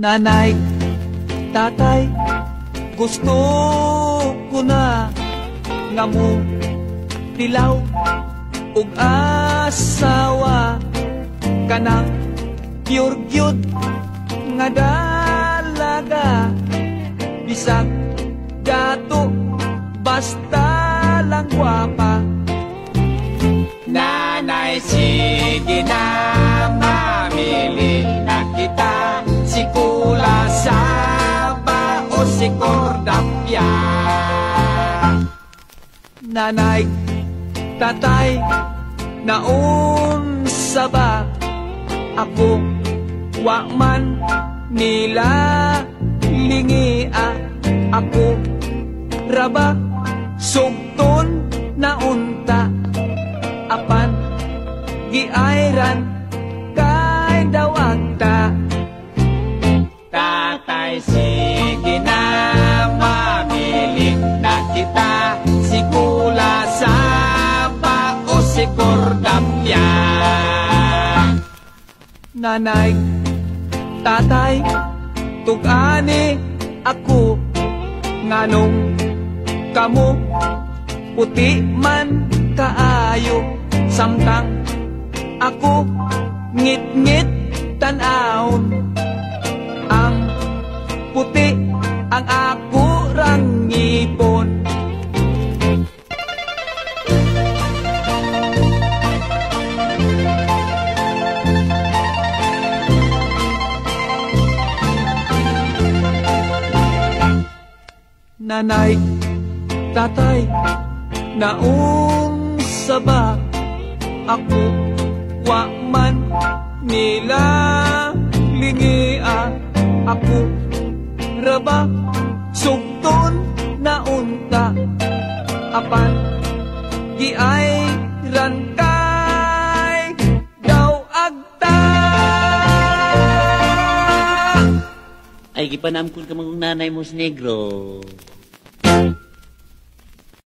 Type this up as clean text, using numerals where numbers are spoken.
Nanay, tatay, gusto ko na nga mo tilaw ug asawa kanang pure gyud nga dalaga bisag dato basta lang gwapa. Nanay, sige na, mamili na kita, si Kula Saba o si Cordapia. Nanay, tatay, naunsa ba ako wa man nila lingia ako raba sugton na unta apan giayran kay dawagta. Tatay, sige na, mamili na kita, si Kula Saba o si Cordapia. Nanay, tatay, tug-ani ako nganong kamo puti man kaayo samtang ako ngit-ngit tan-awon ang puti ang ako rang ngipon. Nanay, tatay, naunsa ba ako wa man nila lingia ako raba sugton na unta apan giayran kay daw agta. Ay, gipanamkon ka mong nanay mo sa negro.